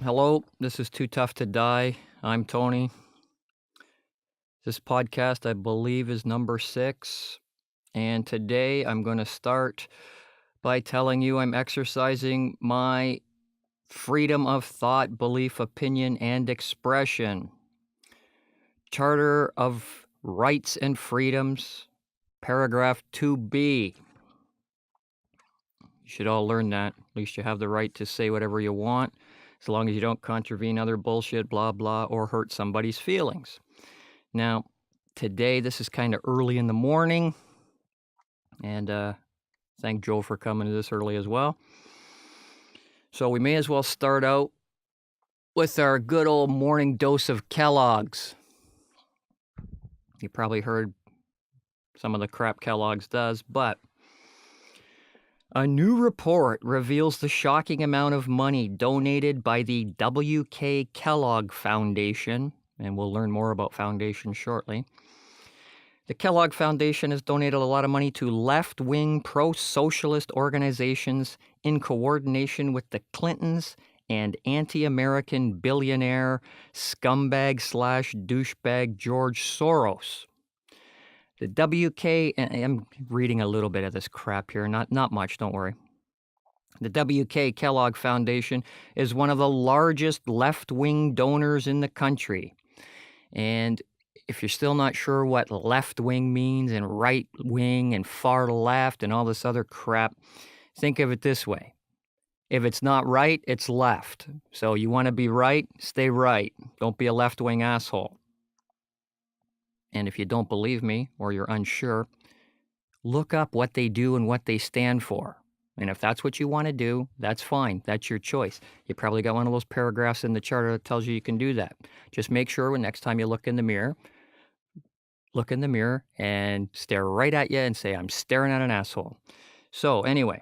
Hello, this is Too Tough to Die. I'm Tony. This podcast, I believe, is number 6. And today I'm going to start by telling you I'm exercising my freedom of thought, belief, opinion, and expression. Charter of Rights and Freedoms, paragraph 2B. You should all learn that. At least you have the right to say whatever you want, as long as you don't contravene other bullshit, blah, blah, or hurt somebody's feelings. Now, today, this is kind of early in the morning, and thank Joe for coming to this early as well. So we may as well start out with our good old morning dose of Kellogg's. You probably heard some of the crap Kellogg's does, but a new report reveals the shocking amount of money donated by the W.K. Kellogg Foundation, and we'll learn more about foundation shortly. The Kellogg Foundation has donated a lot of money to left-wing pro-socialist organizations in coordination with the Clintons and anti-American billionaire scumbag/douchebag George Soros. The WK, and I'm reading a little bit of this crap here, not much, don't worry. The WK Kellogg Foundation is one of the largest left-wing donors in the country. And if you're still not sure what left-wing means and right-wing and far left and all this other crap, think of it this way. If it's not right, it's left. So you want to be right, stay right. Don't be a left-wing asshole. And if you don't believe me or you're unsure, look up what they do and what they stand for. And if that's what you want to do, that's fine. That's your choice. You probably got one of those paragraphs in the charter that tells you can do that. Just make sure when next time you look in the mirror and stare right at you and say, I'm staring at an asshole. So anyway,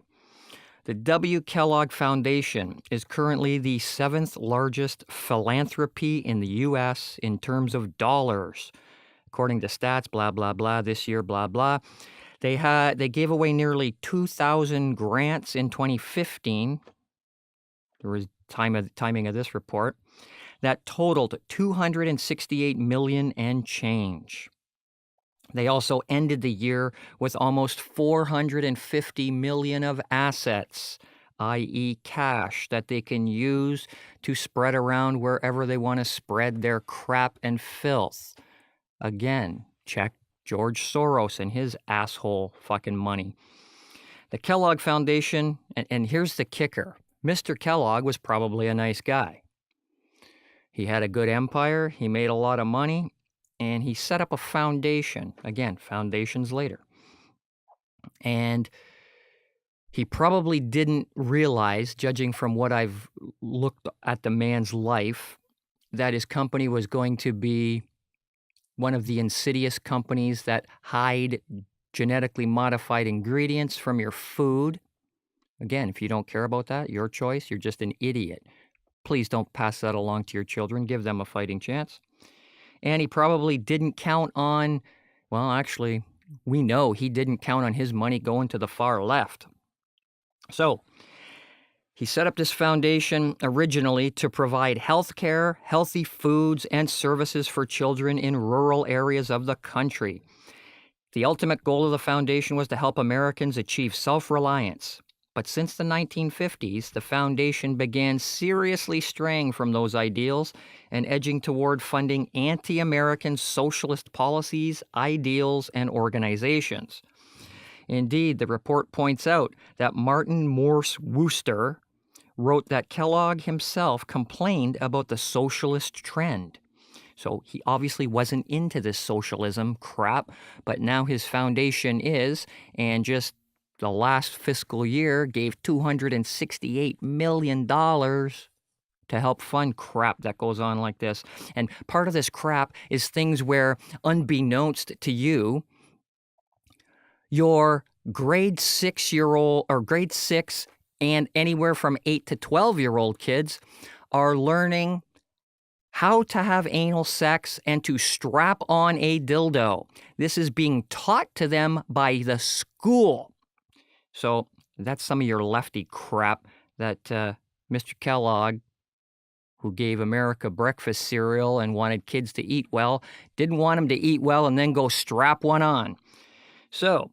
the W. Kellogg Foundation is currently the 7th largest philanthropy in the U.S. in terms of dollars. According to stats, blah, blah, blah, this year, blah, blah. They gave away nearly 2,000 grants in 2015. There was timing of this report. That totaled $268 million and change. They also ended the year with almost $450 million of assets, i.e. cash, that they can use to spread around wherever they want to spread their crap and filth. Again, check George Soros and his asshole fucking money. The Kellogg Foundation, and here's the kicker. Mr. Kellogg was probably a nice guy. He had a good empire, he made a lot of money, and he set up a foundation. Again, foundations later. And he probably didn't realize, judging from what I've looked at the man's life, that his company was going to be one of the insidious companies that hide genetically modified ingredients from your food. Again, if you don't care about that, your choice, you're just an idiot. Please don't pass that along to your children. Give them a fighting chance. And he probably didn't count on, well, actually, we know he didn't count on his money going to the far left. So he set up this foundation originally to provide health care, healthy foods, and services for children in rural areas of the country. The ultimate goal of the foundation was to help Americans achieve self-reliance. But since the 1950s, the foundation began seriously straying from those ideals and edging toward funding anti-American socialist policies, ideals, and organizations. Indeed, the report points out that Martin Morse Wooster wrote that Kellogg himself complained about the socialist trend. So he obviously wasn't into this socialism crap, but now his foundation is, and just the last fiscal year gave $268 million to help fund crap that goes on like this. And part of this crap is things where, unbeknownst to you, your grade 6-year-old or grade 6 and anywhere from 8 to 12-year-old kids are learning how to have anal sex and to strap on a dildo. This is being taught to them by the school. So that's some of your lefty crap that Mr. Kellogg, who gave America breakfast cereal and wanted kids to eat well, didn't want them to eat well and then go strap one on. So,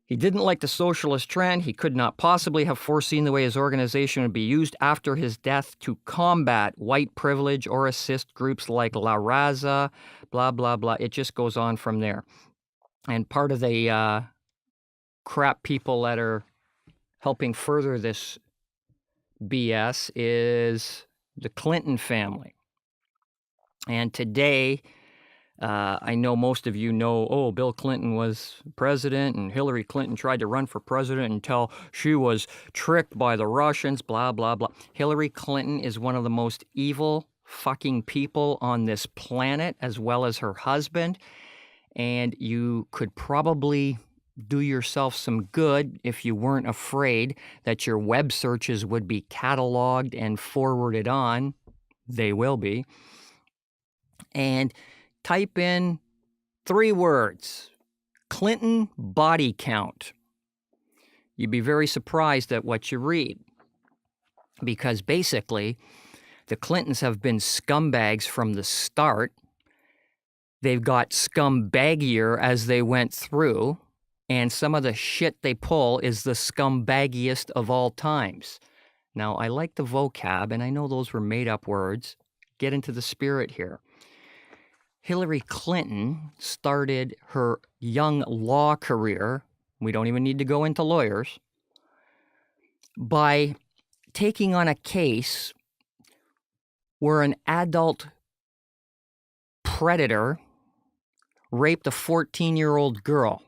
he didn't like the socialist trend. He could not possibly have foreseen the way his organization would be used after his death to combat white privilege or assist groups like La Raza, blah, blah, blah. It just goes on from there. And part of the crap people that are helping further this BS is the Clinton family. And today, I know most of you know, oh, Bill Clinton was president and Hillary Clinton tried to run for president until she was tricked by the Russians, blah, blah, blah. Hillary Clinton is one of the most evil fucking people on this planet, as well as her husband. And you could probably do yourself some good if you weren't afraid that your web searches would be cataloged and forwarded on. They will be. And type in 3 words, Clinton body count. You'd be very surprised at what you read. Because basically, the Clintons have been scumbags from the start. They've got scumbaggier as they went through. And some of the shit they pull is the scumbaggiest of all times. Now, I like the vocab, and I know those were made-up words. Get into the spirit here. Hillary Clinton started her young law career, we don't even need to go into lawyers, by taking on a case where an adult predator raped a 14-year-old girl.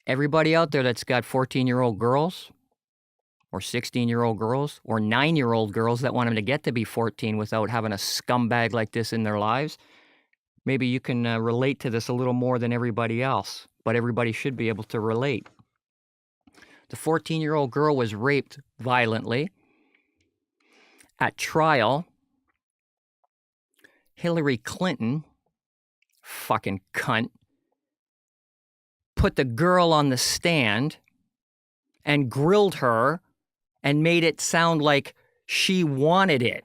Everybody out there that's got 14-year-old girls or 16-year-old girls or 9-year-old girls that want them to get to be 14 without having a scumbag like this in their lives, maybe you can relate to this a little more than everybody else, but everybody should be able to relate. The 14-year-old girl was raped violently. At trial, Hillary Clinton, fucking cunt, put the girl on the stand and grilled her and made it sound like she wanted it.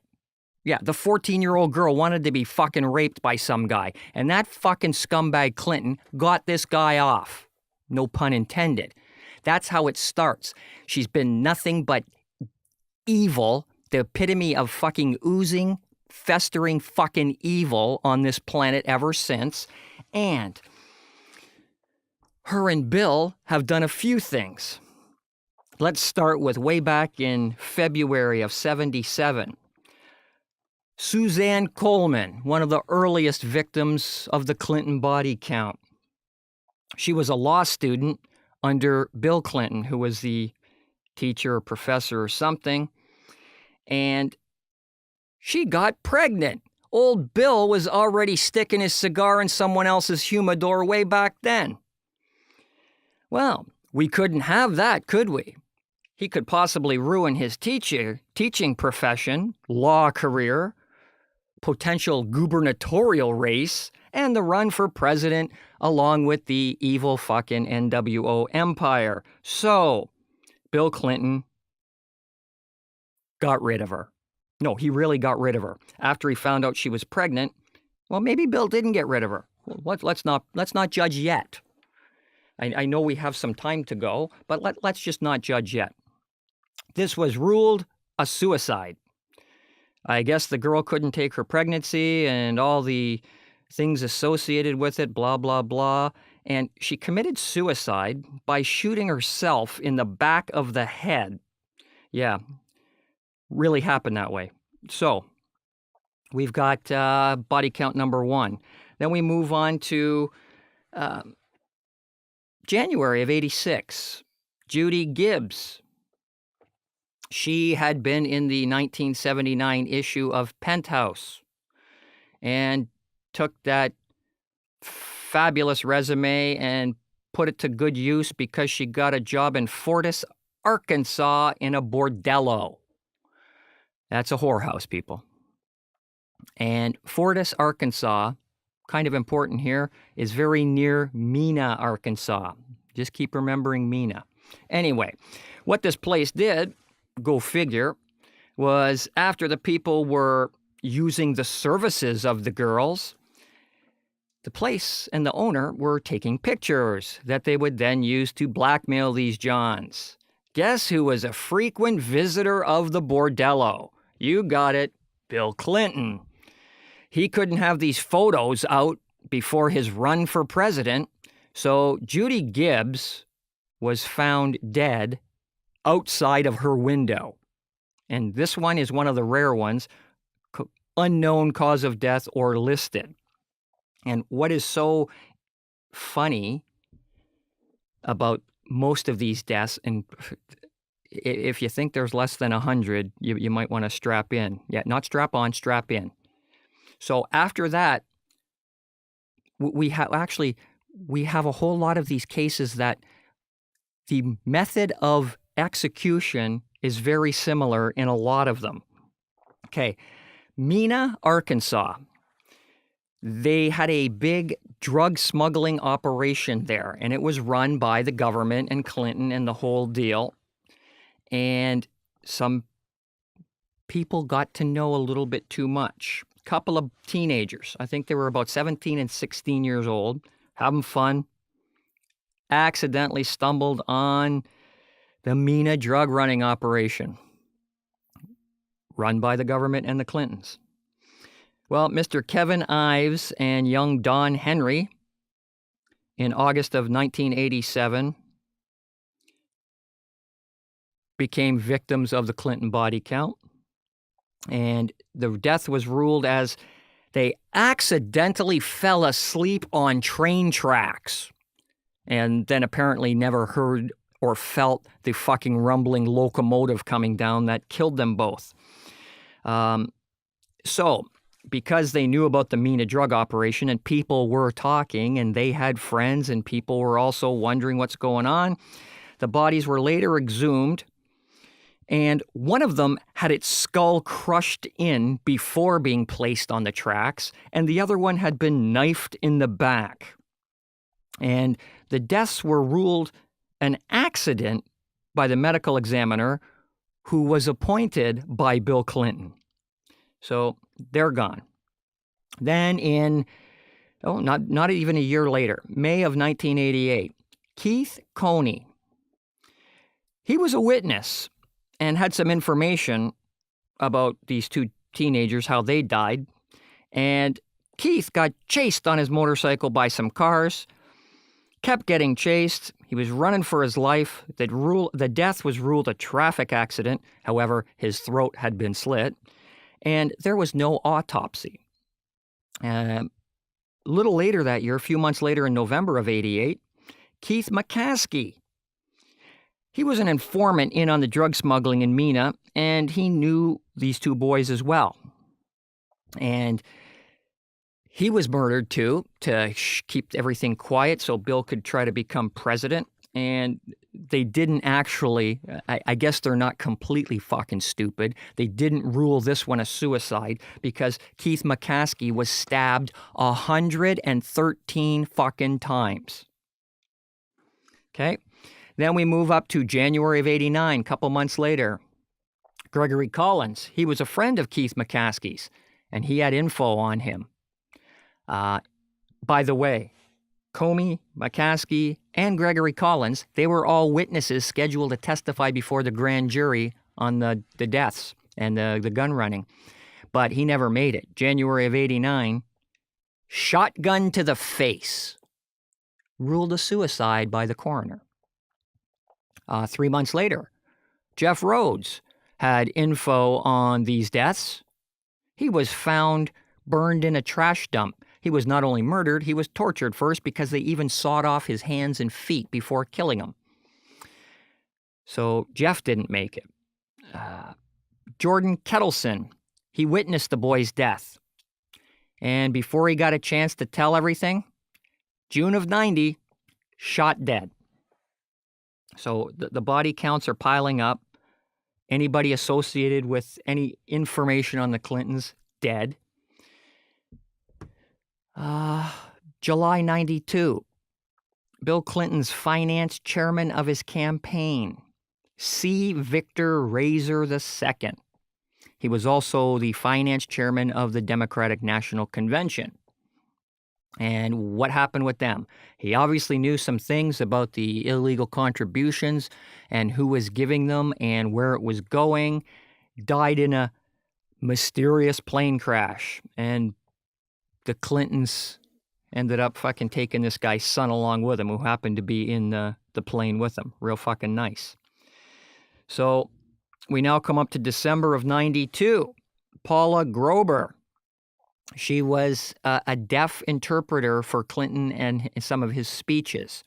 Yeah, the 14-year-old girl wanted to be fucking raped by some guy. And that fucking scumbag Clinton got this guy off. No pun intended. That's how it starts. She's been nothing but evil, the epitome of fucking oozing, festering fucking evil on this planet ever since. And her and Bill have done a few things. Let's start with way back in February of '77. Suzanne Coleman, one of the earliest victims of the Clinton body count. She was a law student under Bill Clinton, who was the teacher or professor or something, and she got pregnant. Old Bill was already sticking his cigar in someone else's humidor way back then. Well, we couldn't have that, could we? He could possibly ruin his teaching profession, law career, potential gubernatorial race, and the run for president, along with the evil fucking NWO empire. So, Bill Clinton got rid of her. No, he really got rid of her. After he found out she was pregnant, well, maybe Bill didn't get rid of her. Well, let's not judge yet. I know we have some time to go, but let's just not judge yet. This was ruled a suicide. I guess the girl couldn't take her pregnancy and all the things associated with it, blah, blah, blah. And she committed suicide by shooting herself in the back of the head. Yeah, really happened that way. So we've got body count number 1. Then we move on to January of '86. Judy Gibbs. She had been in the 1979 issue of Penthouse and took that fabulous resume and put it to good use because she got a job in Fortis, Arkansas in a bordello. That's a whorehouse, people. And Fortis, Arkansas, kind of important here, is very near Mena, Arkansas. Just keep remembering Mena. Anyway, what this place did, go figure, was after the people were using the services of the girls, the place and the owner were taking pictures that they would then use to blackmail these Johns. Guess who was a frequent visitor of the bordello? You got it, Bill Clinton. He couldn't have these photos out before his run for president, so Judy Gibbs was found dead outside of her window. And this one is one of the rare ones, unknown cause of death or listed. And what is so funny about most of these deaths, and if you think there's less than 100, you might want to strap in. Yeah, not strap on, strap in. So after that, we have a whole lot of these cases that the method of execution is very similar in a lot of them. Okay, Mena, Arkansas. They had a big drug smuggling operation there, and it was run by the government and Clinton and the whole deal. And some people got to know a little bit too much. A couple of teenagers, I think they were about 17 and 16 years old, having fun, accidentally stumbled on the Mena drug running operation run by the government and the Clintons. Well, Mr. Kevin Ives and young Don Henry, in August of 1987, became victims of the Clinton body count. And the death was ruled as they accidentally fell asleep on train tracks and then apparently never heard or felt the fucking rumbling locomotive coming down that killed them both. So, because they knew about the Mena drug operation and people were talking and they had friends and people were also wondering what's going on, the bodies were later exhumed, and one of them had its skull crushed in before being placed on the tracks, and the other one had been knifed in the back. And the deaths were ruled an accident by the medical examiner who was appointed by Bill Clinton. So they're gone. Then not even a year later, May of 1988, Keith Coney. He was a witness and had some information about these two teenagers, how they died. And Keith got chased on his motorcycle by some cars, kept getting chased. He was running for his life. The death was ruled a traffic accident. However, his throat had been slit. And there was no autopsy. A little later that year, a few months later in November of 88, Keith McCaskey. He was an informant in on the drug smuggling in Mena, and he knew these two boys as well. And he was murdered, too, to keep everything quiet so Bill could try to become president. And they didn't actually, I guess they're not completely fucking stupid. They didn't rule this one a suicide because Keith McCaskey was stabbed 113 fucking times. Okay? Then we move up to January of 89, a couple months later. Gregory Collins, he was a friend of Keith McCaskey's, and he had info on him. By the way, Comey, McCaskey, and Gregory Collins, they were all witnesses scheduled to testify before the grand jury on the deaths and the gun running. But he never made it. January of 89, shotgun to the face, ruled a suicide by the coroner. 3 months later, Jeff Rhodes had info on these deaths. He was found burned in a trash dump. He was not only murdered, he was tortured first because they even sawed off his hands and feet before killing him. So Jeff didn't make it. Jordan Kettleson, he witnessed the boy's death. And before he got a chance to tell everything, June of 90, shot dead. So the body counts are piling up. Anybody associated with any information on the Clintons, dead. July 92, Bill Clinton's finance chairman of his campaign, C. Victor Razor II. He was also the finance chairman of the Democratic National Convention. And what happened with them? He obviously knew some things about the illegal contributions and who was giving them and where it was going. Died in a mysterious plane crash. And the Clintons ended up fucking taking this guy's son along with him, who happened to be in the plane with him. Real fucking nice. So we now come up to December of 92. Paula Grober. She was a deaf interpreter for Clinton and some of his speeches.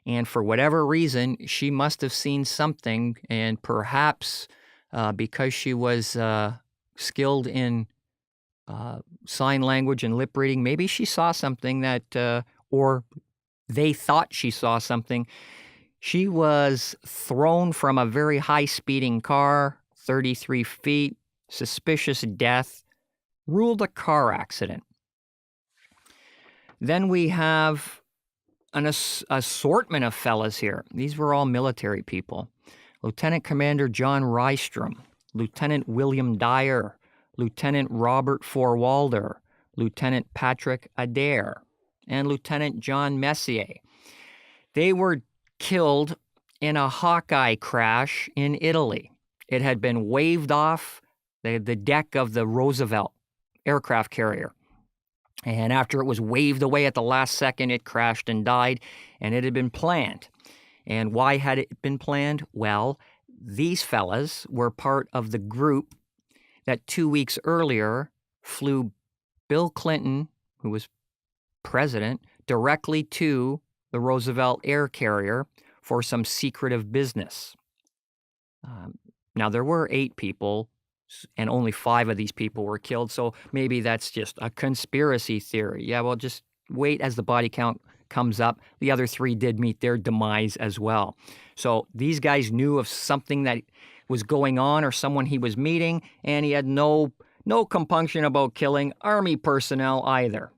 And for whatever reason, she must have seen something, and perhaps because she was skilled in sign language and lip reading, maybe she saw something that, or they thought she saw something. She was thrown from a very high-speeding car, 33 feet, suspicious death, ruled a car accident. Then we have an assortment of fellas here. These were all military people. Lieutenant Commander John Rystrom, Lieutenant William Dyer, Lieutenant Robert Forwalder, Lieutenant Patrick Adair, and Lieutenant John Messier. They were killed in a Hawkeye crash in Italy. It had been waved off the deck of the Roosevelt aircraft carrier. And after it was waved away at the last second, it crashed and died, and it had been planned. And why had it been planned? Well, these fellas were part of the group that 2 weeks earlier flew Bill Clinton, who was president, directly to the Roosevelt air carrier for some secretive business. Now, there were 8 people, and only 5 of these people were killed, so maybe that's just a conspiracy theory. Yeah, well, just wait as the body count comes up. The other 3 did meet their demise as well. So these guys knew of something that was going on or someone he was meeting, and he had no compunction about killing Army personnel either.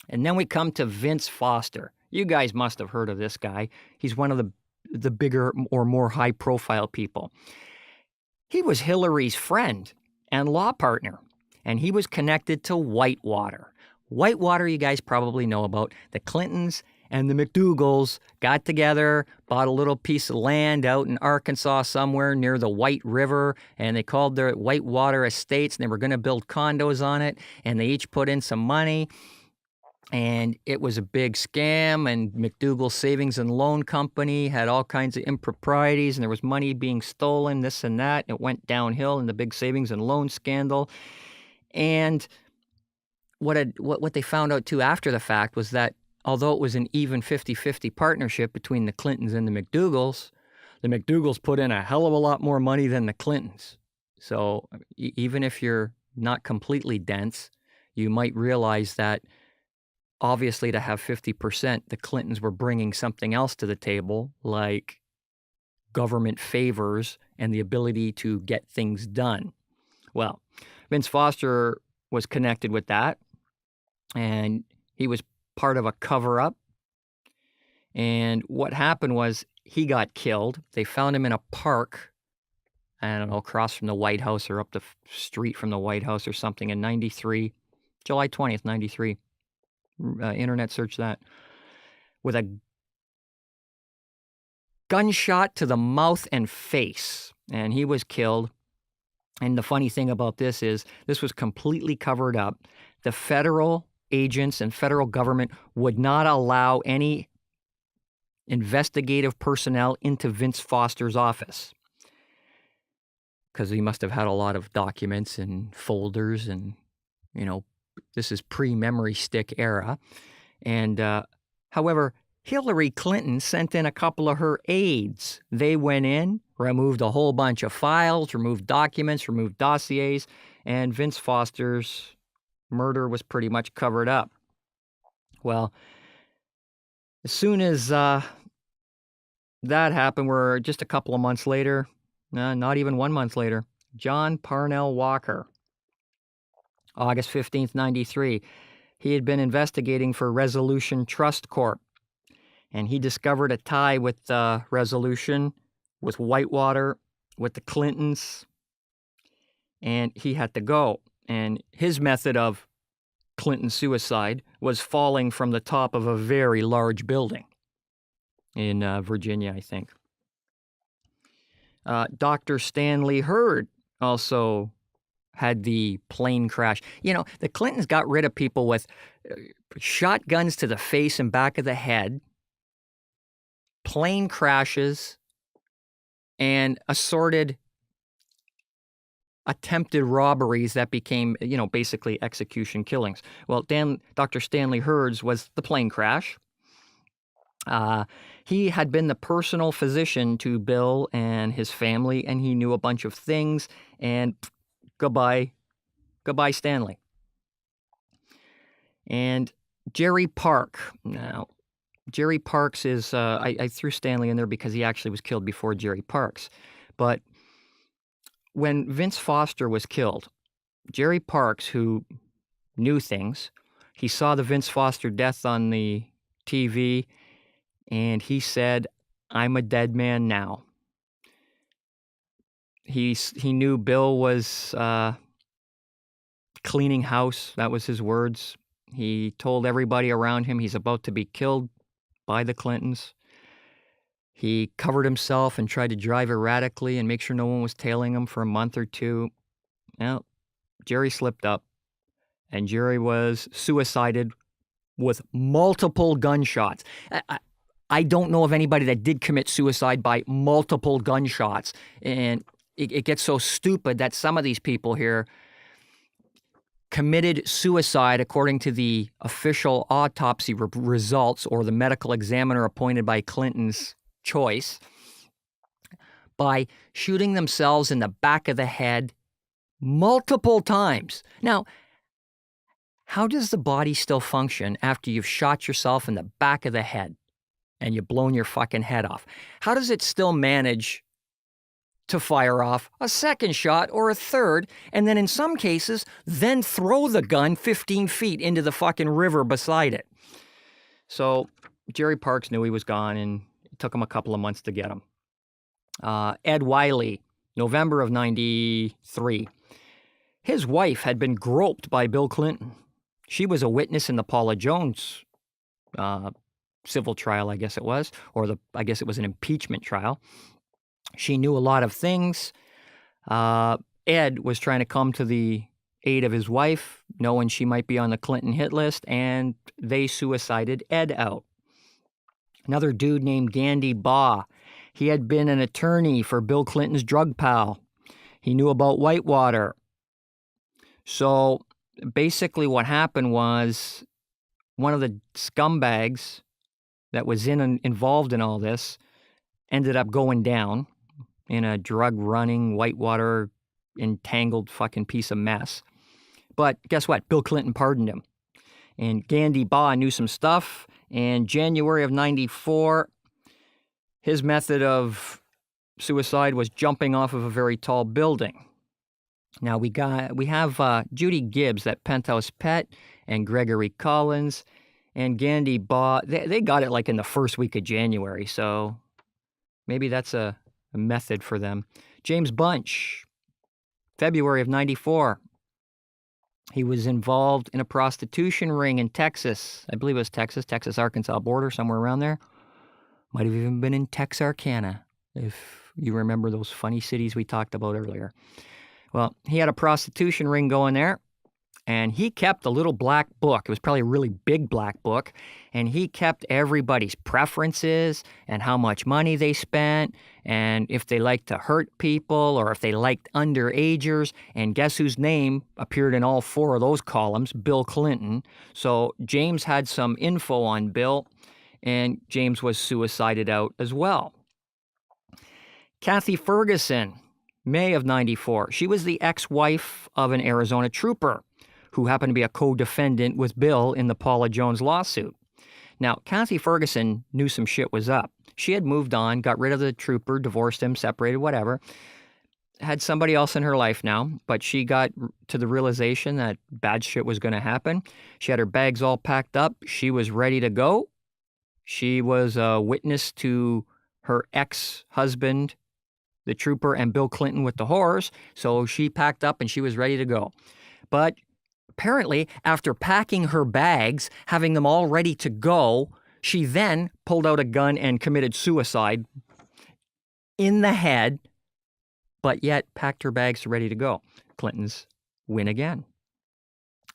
And then we come to Vince Foster. You guys must have heard of this guy. He's one of the bigger or more high-profile people. He was Hillary's friend and law partner, and he was connected to Whitewater. Whitewater, you guys probably know about. The Clintons and the McDougalls got together, bought a little piece of land out in Arkansas somewhere near the White River, and they called their Whitewater Estates, and they were going to build condos on it, and they each put in some money. And it was a big scam, and McDougal Savings and Loan Company had all kinds of improprieties, and there was money being stolen, this and that. And it went downhill in the big savings and loan scandal. And what they found out, too, after the fact was that although it was an even 50-50 partnership between the Clintons and the McDougals put in a hell of a lot more money than the Clintons. So even if you're not completely dense, you might realize that obviously, to have 50%, the Clintons were bringing something else to the table, like government favors and the ability to get things done. Well, Vince Foster was connected with that, and he was part of a cover-up. And what happened was he got killed. They found him in a park, I don't know, across from the White House or up the street from the White House or something in 93, July 20th, 93. Internet search that, with a gunshot to the mouth and face, and he was killed. And the funny thing about this is this was completely covered up. The federal agents and federal government would not allow any investigative personnel into Vince Foster's office because he must have had a lot of documents and folders, and this is pre-memory stick era. And however, Hillary Clinton sent in a couple of her aides. They went in, removed a whole bunch of files, removed documents, removed dossiers, and Vince Foster's murder was pretty much covered up. Well, as soon as that happened, we're just a couple of months later, not even 1 month later, John Parnell Walker, August 15th, 93. He had been investigating for Resolution Trust Corp, and he discovered a tie with Resolution, with Whitewater, with the Clintons, and he had to go. And his method of Clinton suicide was falling from the top of a very large building in Virginia, I think. Dr. Stanley Hurd also had the plane crash. You know, the Clintons got rid of people with shotguns to the face and back of the head, plane crashes, and assorted attempted robberies that became, basically execution killings. Well, Dr. Stanley Hurd's was the plane crash. He had been the personal physician to Bill and his family, and he knew a bunch of things, and goodbye Stanley. And Jerry Park. Now, Jerry Parks is, I threw Stanley in there because he actually was killed before Jerry Parks. But when Vince Foster was killed, Jerry Parks, who knew things, he saw the Vince Foster death on the TV, and he said, "I'm a dead man now." He knew Bill was cleaning house. That was his words. He told everybody around him he's about to be killed by the Clintons. He covered himself and tried to drive erratically and make sure no one was tailing him for a month or two. Well, Jerry slipped up, and Jerry was suicided with multiple gunshots. I don't know of anybody that did commit suicide by multiple gunshots. And it gets so stupid that some of these people here committed suicide according to the official autopsy results or the medical examiner appointed by Clinton's choice by shooting themselves in the back of the head multiple times. Now, how does the body still function after you've shot yourself in the back of the head and you've blown your fucking head off? How does it still manage to fire off a second shot or a third, and then in some cases, then throw the gun 15 feet into the fucking river beside it? So Jerry Parks knew he was gone, and it took him a couple of months to get him. Ed Wiley, November of 93. His wife had been groped by Bill Clinton. She was a witness in the Paula Jones civil trial, I guess it was, or I guess it was an impeachment trial. She knew a lot of things. Ed was trying to come to the aid of his wife, knowing she might be on the Clinton hit list, and they suicided Ed out. Another dude named Gandy Baugh. He had been an attorney for Bill Clinton's drug pal. He knew about Whitewater. So basically what happened was one of the scumbags that was involved in all this ended up going down in a drug-running, Whitewater, entangled fucking piece of mess. But guess what? Bill Clinton pardoned him. And Gandy Baugh knew some stuff. And January of 94, his method of suicide was jumping off of a very tall building. Now, we have Judy Gibbs, that Penthouse Pet, and Gregory Collins, and Gandy Baugh. They got it like in the first week of January, so maybe that's a method for them. James Bunch, February of 94. He was involved in a prostitution ring in Texas. I believe it was Texas-Arkansas border, somewhere around there. Might have even been in Texarkana, if you remember those funny cities we talked about earlier. Well, he had a prostitution ring going there, and he kept a little black book. It was probably a really big black book, and he kept everybody's preferences and how much money they spent and if they liked to hurt people or if they liked underagers. And guess whose name appeared in all four of those columns? Bill Clinton. So James had some info on Bill, and James was suicided out as well. Kathy Ferguson, May of 94. She was the ex-wife of an Arizona trooper who happened to be a co-defendant with Bill in the Paula Jones lawsuit. Now, Kathy Ferguson knew some shit was up. She had moved on, got rid of the trooper, divorced him, separated, whatever. Had somebody else in her life now, but she got to the realization that bad shit was going to happen. She had her bags all packed up. She was ready to go. She was a witness to her ex-husband, the trooper and Bill Clinton with the horse, so she packed up and she was ready to go. But apparently, after packing her bags, having them all ready to go, she then pulled out a gun and committed suicide in the head, but yet packed her bags ready to go. Clintons win again.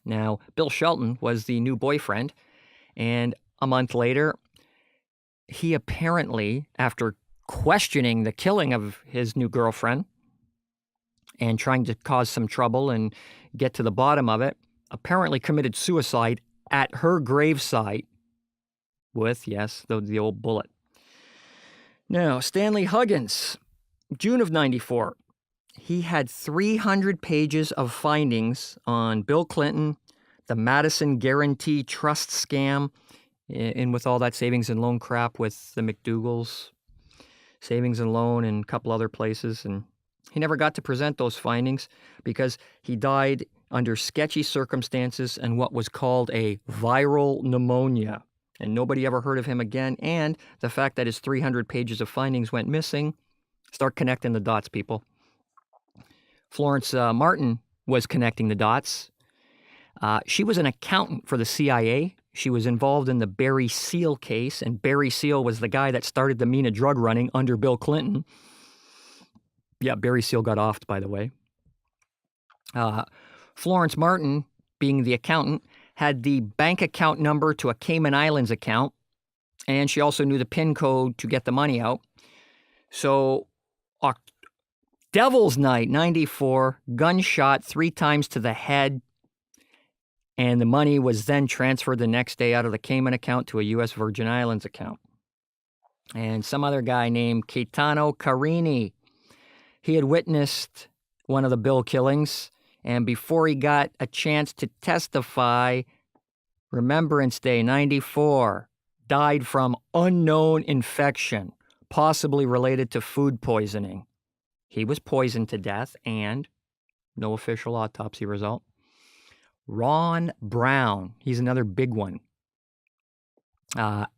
Now, Bill Shelton was the new boyfriend, and a month later, he apparently, after questioning the killing of his new girlfriend and trying to cause some trouble and get to the bottom of it, apparently committed suicide at her gravesite with, yes, the old bullet. Now, Stanley Huggins, June of 94. He had 300 pages of findings on Bill Clinton, the Madison Guarantee Trust scam, and with all that savings and loan crap with the McDougalls, savings and loan and a couple other places. And he never got to present those findings because he died under sketchy circumstances and what was called a viral pneumonia. And nobody ever heard of him again. And the fact that his 300 pages of findings went missing, start connecting the dots, people. Florence Martin was connecting the dots. She was an accountant for the CIA. She was involved in the Barry Seal case, and Barry Seal was the guy that started the MENA drug running under Bill Clinton. Yeah, Barry Seal got offed, by the way. Florence Martin, being the accountant, had the bank account number to a Cayman Islands account, and she also knew the PIN code to get the money out. So, Devil's Night, 94, gunshot 3 times to the head, and the money was then transferred the next day out of the Cayman account to a U.S. Virgin Islands account. And some other guy named Caetano Carini, he had witnessed one of the Bill killings, and before he got a chance to testify, Remembrance Day, 94, died from unknown infection, possibly related to food poisoning. He was poisoned to death, and no official autopsy result. Ron Brown, he's another big one.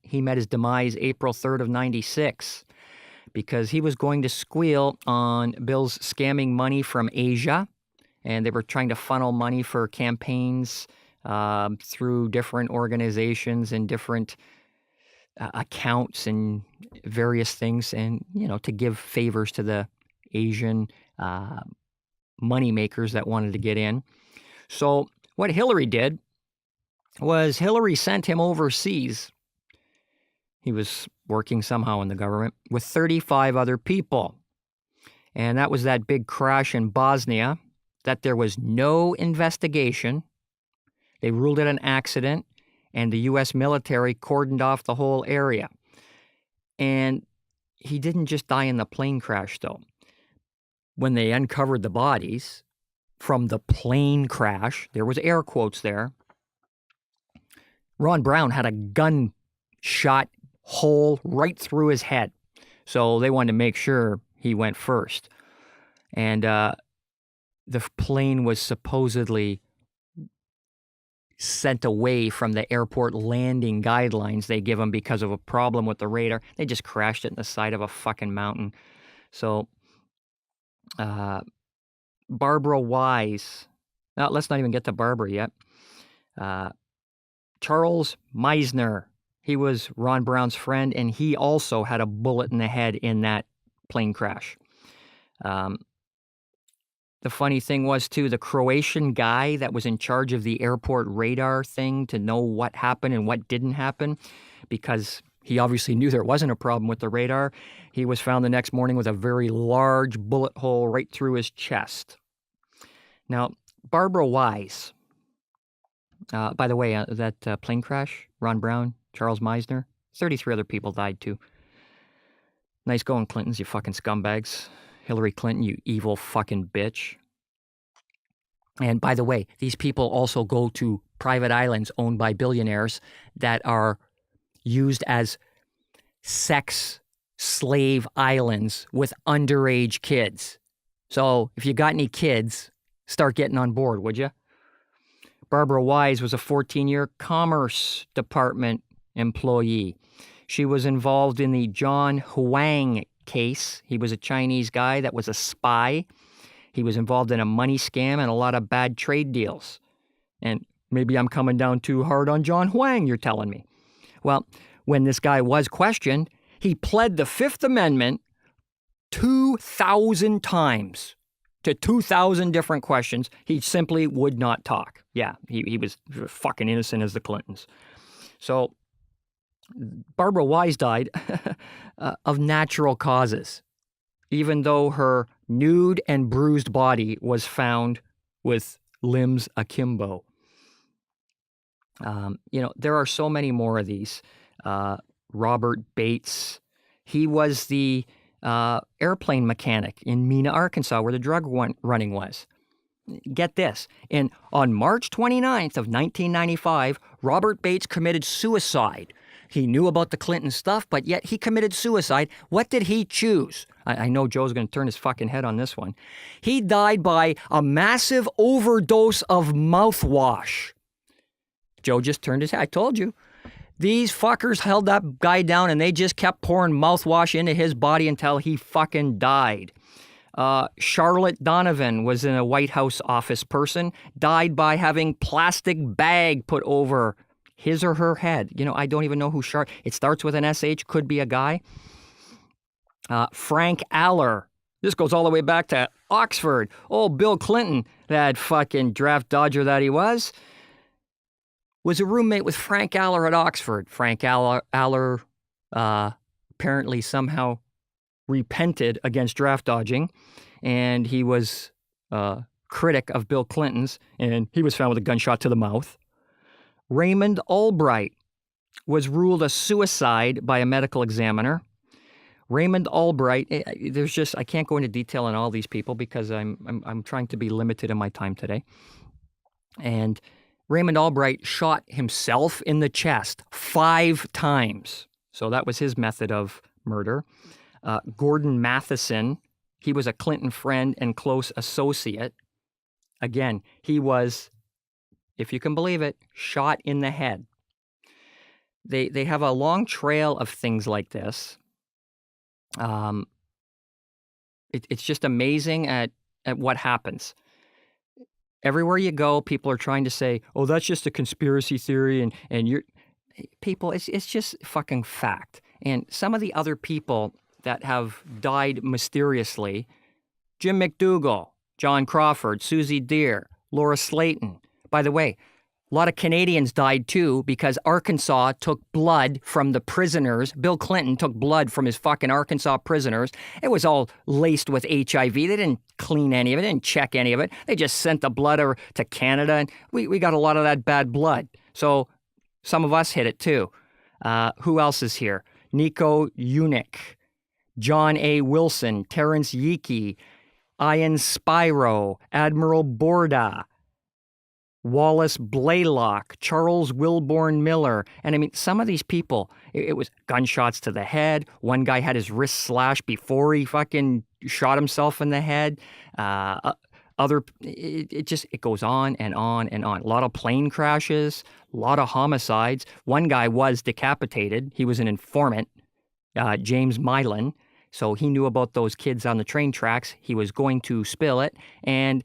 He met his demise April 3rd of 96 because he was going to squeal on Bill's scamming money from Asia, and they were trying to funnel money for campaigns through different organizations and different accounts and various things, and, to give favors to the Asian money makers that wanted to get in. So what Hillary did was Hillary sent him overseas. He was working somehow in the government with 35 other people. And that was that big crash in Bosnia, that there was no investigation. They ruled it an accident, and the U.S. military cordoned off the whole area. And he didn't just die in the plane crash, though. When they uncovered the bodies from the plane crash, there was air quotes there, Ron Brown had a gunshot hole right through his head. So they wanted to make sure he went first. And the plane was supposedly sent away from the airport landing guidelines they give them because of a problem with the radar. They just crashed it in the side of a fucking mountain. So Barbara Wise. Now, let's not even get to Barbara yet. Charles Meisner. He was Ron Brown's friend, and he also had a bullet in the head in that plane crash. The funny thing was, too, the Croatian guy that was in charge of the airport radar thing to know what happened and what didn't happen, because he obviously knew there wasn't a problem with the radar, he was found the next morning with a very large bullet hole right through his chest. Now, Barbara Wise, by the way, that plane crash, Ron Brown, Charles Meisner, 33 other people died too. Nice going, Clintons, you fucking scumbags. Hillary Clinton, you evil fucking bitch. And by the way, these people also go to private islands owned by billionaires that are used as sex slave islands with underage kids. So if you got any kids, start getting on board, would you? Barbara Wise was a 14-year Commerce Department employee. She was involved in the John Huang case. He was a Chinese guy that was a spy. He was involved in a money scam and a lot of bad trade deals. And maybe I'm coming down too hard on John Huang, you're telling me. Well, when this guy was questioned, he pled the Fifth Amendment 2,000 times to 2,000 different questions. He simply would not talk. Yeah, he was fucking innocent as the Clintons. So Barbara Wise died of natural causes, even though her nude and bruised body was found with limbs akimbo. There are so many more of these. Robert Bates, he was the airplane mechanic in Mena, Arkansas, where the drug running was. Get this. On March 29th of 1995, Robert Bates committed suicide. He knew about the Clinton stuff, but yet he committed suicide. What did he choose? I know Joe's going to turn his fucking head on this one. He died by a massive overdose of mouthwash. Joe just turned his head. I told you. These fuckers held that guy down and they just kept pouring mouthwash into his body until he fucking died. Charlotte Donovan was in a White House office person, died by having plastic bag put over his or her head. I don't even know who it starts with an SH, could be a guy. Frank Aller. This goes all the way back to Oxford. Old Bill Clinton, that fucking draft dodger that he was a roommate with Frank Aller at Oxford. Frank Aller apparently somehow repented against draft dodging, and he was a critic of Bill Clinton's, and he was found with a gunshot to the mouth. Raymond Albright was ruled a suicide by a medical examiner. Raymond Albright, I can't go into detail on all these people because I'm trying to be limited in my time today. And Raymond Albright shot himself in the chest 5 times. So that was his method of murder. Gordon Matheson, he was a Clinton friend and close associate. Again, he was, if you can believe it, shot in the head. They have a long trail of things like this. It's just amazing at what happens. Everywhere you go, people are trying to say, oh, that's just a conspiracy theory, and you're people, it's just fucking fact. And some of the other people that have died mysteriously, Jim McDougall, John Crawford, Susie Deer, Laura Slayton. By the way, a lot of Canadians died too because Arkansas took blood from the prisoners. Bill Clinton took blood from his fucking Arkansas prisoners. It was all laced with HIV. They didn't clean any of it, didn't check any of it. They just sent the blood over to Canada, and we got a lot of that bad blood. So some of us hit it too. Who else is here? Nico Eunuch, John A. Wilson, Terrence Yeakey, Ian Spiro, Admiral Borda, Wallace Blaylock, Charles Wilborn Miller. And I mean, some of these people, it was gunshots to the head. One guy had his wrist slashed before he fucking shot himself in the head. It goes on and on and on. A lot of plane crashes, a lot of homicides. One guy was decapitated. He was an informant, James Milan. So he knew about those kids on the train tracks. He was going to spill it. And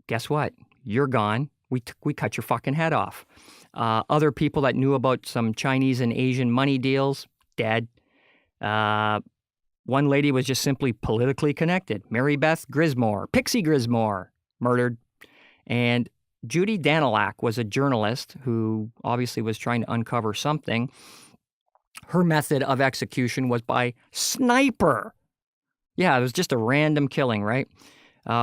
guess what? You're gone. We cut your fucking head off. Other people that knew about some Chinese and Asian money deals, dead. One lady was just simply politically connected. Mary Beth Grismore, Pixie Grismore, murdered. And Judy Danilak was a journalist who obviously was trying to uncover something. Her method of execution was by sniper. Yeah, it was just a random killing, right?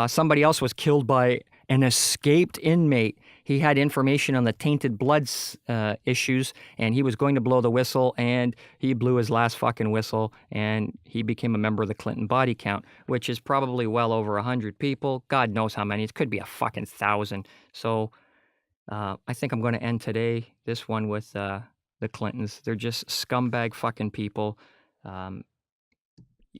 Somebody else was killed by an escaped inmate. He had information on the tainted blood issues, and he was going to blow the whistle, and he blew his last fucking whistle, and he became a member of the Clinton body count, which is probably well over 100 people. God knows how many. It could be a fucking 1,000. So I think I'm going to end this one with the Clintons. They're just scumbag fucking people.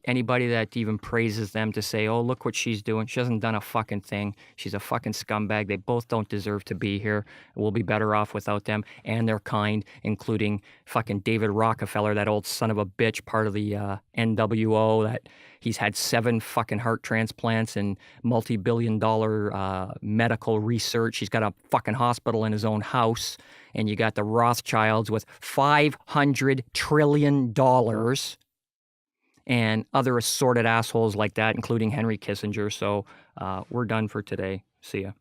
Anybody that even praises them to say, "Oh, look what she's doing." She hasn't done a fucking thing. She's a fucking scumbag. They both don't deserve to be here. We'll be better off without them and their kind, including fucking David Rockefeller, that old son of a bitch, part of the NWO, that he's had 7 fucking heart transplants and multi-billion-dollar medical research. He's got a fucking hospital in his own house. And you got the Rothschilds with $500 trillion and other assorted assholes like that, including Henry Kissinger. So we're done for today. See ya.